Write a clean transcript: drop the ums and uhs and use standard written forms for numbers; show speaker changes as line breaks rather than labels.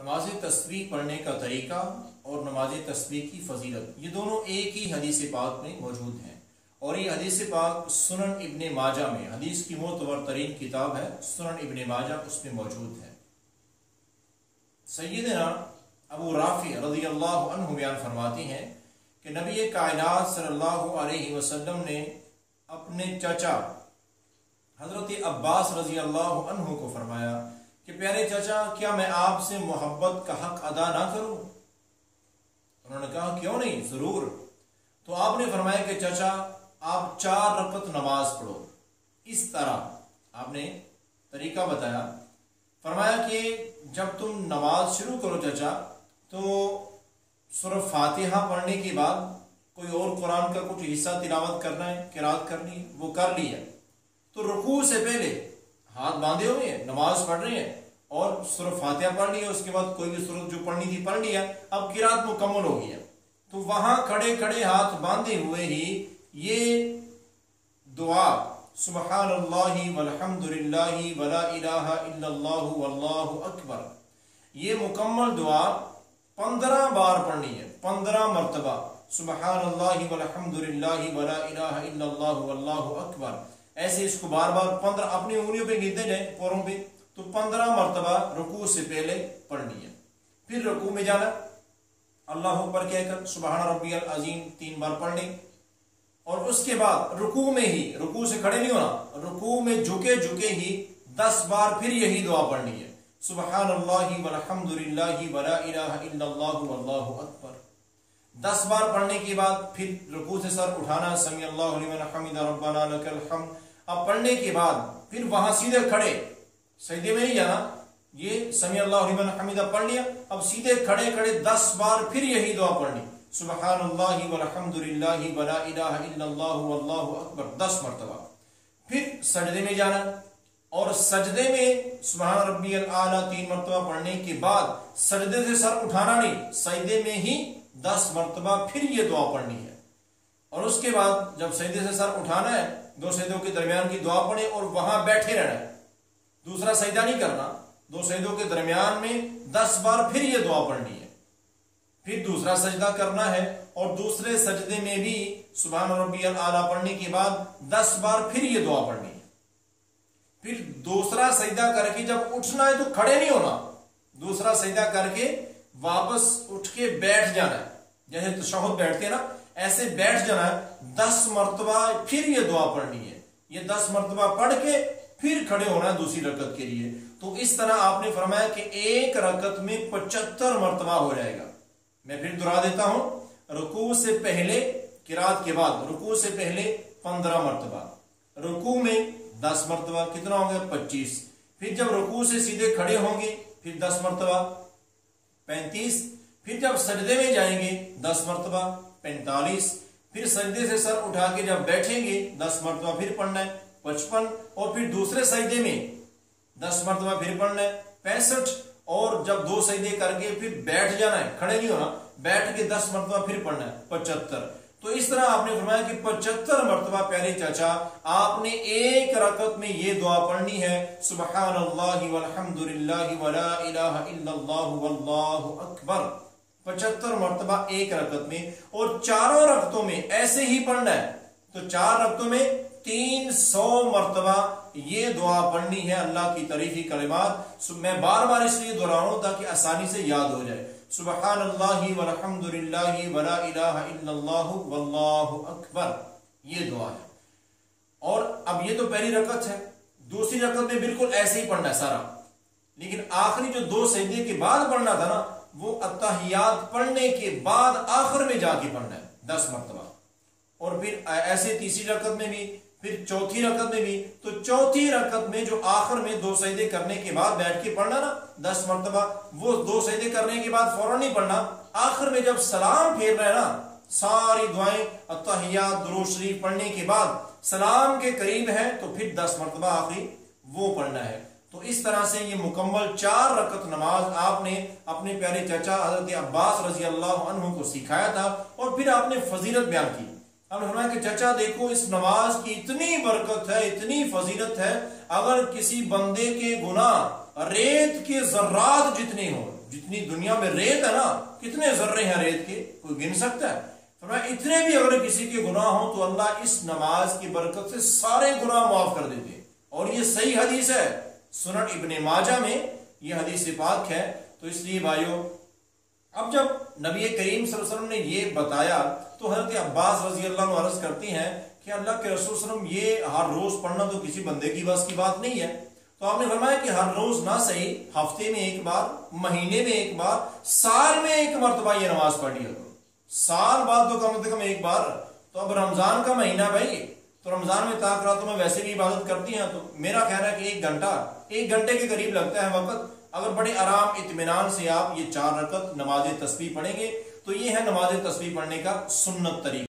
نماز تسبیح پڑھنے کا طریقہ اور نماز تسبیح کی فضیلت یہ دونوں ایک ہی حدیث پاک میں موجود ہیں، اور یہ حدیث پاک سنن ابن ماجہ میں، حدیث کی معتبر ترین کتاب ہے سنن ابن ماجہ، اس میں موجود ہے۔ سیدنا ابو رافع رضی اللہ عنہ بیان فرماتے ہیں کہ نبی کائنات صلی اللہ علیہ وسلم نے اپنے چچا حضرت عباس رضی اللہ عنہ کو فرمایا کہ پیارے چچا، کیا میں آپ سے محبت کا حق ادا نہ کروں؟ انہوں نے کہا کیوں نہیں، ضرور۔ تو آپ نے فرمایا کہ چچا آپ 4 رکعت نماز پڑھو۔ اس طرح آپ نے طریقہ بتایا، فرمایا کہ جب تم نماز شروع کرو چچا تو سورہ فاتحہ پڑھنے کے بعد کوئی اور قرآن کا کچھ حصہ تلاوت کرنا ہے، قرات کرنی ہے، وہ کر لیا، تو رکوع سے پہلے ہاتھ باندھے ہوئے ہیں، نماز پڑھ رہے ہیں اور سورہ فاتحہ پڑھ لی ہے، اس کے بعد کوئی بھی سورت جو پڑھنی تھی پڑھ لیا، اب قرات مکمل ہو گیا، تو وہاں کھڑے کھڑے ہاتھ باندھے ہوئے ہی یہ دعا سبحان اللہ والحمد للہ ولا الہ الا اللہ واللہ اکبر، یہ مکمل دعا 15 بار پڑھنی ہے، 15 مرتبہ سبحان اللہ والحمد للہ ولا الہ الا اللہ واللہ اکبر، ایسے اس کو بار بار 15 اپنی انگلیوں پہ گنتے جائیں، پوروں پہ، تو 15 مرتبہ رکوع سے پہلے پڑھنی ہے۔ پھر رکوع میں جانا، اللہ اکبر کہہ کر سبحان ربی العظیم 3 بار پڑھ لیں، اور اس کے بعد رکوع میں ہی، رکوع سے کھڑے نہیں ہونا، رکوع میں جھکے جھکے ہی 10 بار پھر یہی دعا پڑھنی ہے، سبحان اللہ والحمد للہ ولا الہ الا اللہ واللہ اکبر۔ 10 بار پڑھنے کے بعد پھر رکوع سے سر اٹھانا، سمی اللہ لمن حمد ربنا لک الحمد۔ اب پڑھنے کے بعد پھر وہاں سیدھے کھڑے، سجدے میں نہیں جانا، یہ سمی اللہ لمن حمد پڑھ لیا، اب سیدھے کھڑے کھڑے 10 بار پھر یہی دعا پڑھنی، سبحان اللہ والحمد للہ ولا الہ الا اللہ واللہ اکبر 10 مرتبہ۔ پھر سجدے میں جانا، اور سجدے میں سبحان ربی الاعلی 3 مرتبہ پڑھنے کے بعد سجدے سے سر اٹھانا نہیں، سجدے میں ہی 10 مرتبہ پھر یہ دعا پڑھنی ہے، اور اس کے بعد جب سجدے سے سر اٹھانا ہے 2 سجدوں کے درمیان کی دعا پڑھیں اور وہاں بیٹھے رہنا ہے، دوسرا سجدہ نہیں کرنا، 2 سجدوں کے درمیان میں 10 بار پھر یہ دعا پڑھنی ہے۔ پھر دوسرا سجدہ کرنا ہے، اور دوسرے سجدے میں بھی سبحان ربی الاعلی پڑھنے کے بعد 10 بار پھر یہ دعا پڑھنی ہے۔ پھر دوسرا سجدہ کر کے جب اٹھنا ہے تو کھڑے نہیں ہونا، دوسرا سجدہ کر کے واپس اٹھ کے بیٹھ جانا ہے، جیسے تشہد بیٹھتے ہیں نا، ایسے بیٹھ جانا ہے، 10 مرتبہ پھر یہ دعا پڑھنی ہے، یہ 10 مرتبہ پڑھ کے پھر کھڑے ہونا ہے دوسری رکعت کے لیے۔ تو اس طرح آپ نے فرمایا کہ ایک رکعت میں 75 مرتبہ ہو جائے گا۔ میں پھر دہرا دیتا ہوں، رکوع سے پہلے، قرات کے بعد رکوع سے پہلے 15 مرتبہ، رکوع میں 10 مرتبہ، کتنا ہوں گے 25، پھر جب رکوع سے سیدھے کھڑے ہوں گے پھر 10 مرتبہ 35، پھر جب سجدے میں جائیں گے 10 مرتبہ 45، پھر سجدے سے سر اٹھا کے جب بیٹھیں گے 10 مرتبہ پھر پڑھنا ہے 55، اور پھر دوسرے سجدے میں 10 مرتبہ پھر پڑھنا ہے 65، اور جب 2 سجدے کر کے پھر بیٹھ جانا ہے، کھڑے نہیں ہونا، بیٹھ کے 10 مرتبہ پھر پڑھنا ہے 75۔ تو اس طرح آپ نے فرمایا کہ 75 مرتبہ پیارے چچا آپ نے ایک رکعت میں یہ دعا پڑھنی ہے، سبحان اللہ والحمد للہ ولا الہ الا اللہ واللہ اکبر، 75 مرتبہ ایک رکعت میں، اور 4 رکعتوں میں ایسے ہی پڑھنا ہے، تو 4 رکعتوں میں 300 مرتبہ یہ دعا پڑھنی ہے، اللہ کی تعریفی کلمات۔ میں بار بار اس لیے دہراؤں ہوں تاکہ آسانی سے یاد ہو جائے، سبحان اللہ والحمد للہ ولا الہ الا اللہ واللہ اکبر، یہ دعا ہے۔ اور اب یہ تو پہلی رکعت ہے، دوسری رکعت میں بالکل ایسے ہی پڑھنا ہے سارا، لیکن آخری جو 2 سجدے کے بعد پڑھنا تھا نا، وہ اتحیات پڑھنے کے بعد آخر میں جا کے پڑھنا ہے 10 مرتبہ، اور پھر ایسے تیسری رکعت میں بھی، پھر چوتھی رکعت میں بھی۔ تو چوتھی رکعت میں جو آخر میں 2 سجدے کرنے کے بعد بیٹھ کے پڑھنا نا 10 مرتبہ، وہ 2 سجدے کرنے کے بعد فوراً نہیں پڑھنا، آخر میں جب سلام پھیرنا ہے نا، ساری دعائیں اتحیات درود شریف پڑھنے کے بعد سلام کے قریب ہے تو پھر 10 مرتبہ آخری وہ پڑھنا ہے۔ تو اس طرح سے یہ مکمل 4 رکعت نماز آپ نے اپنے پیارے چچا حضرت عباس رضی اللہ عنہ کو سکھایا تھا، اور پھر آپ نے فضیلت بیان کی۔ ہم نے فرمایا کہ چچا دیکھو اس نماز کی اتنی برکت ہے، اتنی فضیلت ہے، اگر کسی بندے کے گناہ ریت کے ذرات جتنے ہوں، جتنی دنیا میں ریت ہے نا، کتنے ذرے ہیں ریت کے، کوئی گن سکتا ہے؟ فرمایا اتنے بھی اگر کسی کے گناہ ہوں تو اللہ اس نماز کی برکت سے سارے گناہ معاف کر دیتے ہیں۔ اور یہ صحیح حدیث ہے، سنن ابن ماجہ میں یہ حدیث پاک ہے۔ تو اس لیے بھائیو، اب جب نبی کریم صلی اللہ علیہ وسلم نے یہ بتایا تو حضرت عباس رضی اللہ عنہ عرض کرتی ہیں کہ اللہ کے رسول صلی اللہ علیہ وسلم یہ ہر روز پڑھنا تو کسی بندے کی بس کی بات نہیں ہے۔ تو آپ نے فرمایا کہ ہر روز نہ صحیح، ہفتے میں ایک بار، مہینے میں ایک بار، سال میں ایک مرتبہ یہ نماز پڑھ لیا کرو، سال بعد تو کم سے کم ایک بار۔ تو اب رمضان کا مہینہ بھائی، تو رمضان میں طاق راتوں میں ویسے بھی عبادت کرتی ہیں، تو میرا خیال ہے کہ ایک گھنٹے کے قریب لگتا ہے وقت۔ اگر بڑے آرام اطمینان سے آپ یہ 4 رکعت نماز تسبیح پڑھیں گے تو یہ ہے نماز تسبیح پڑھنے کا سنت طریقہ۔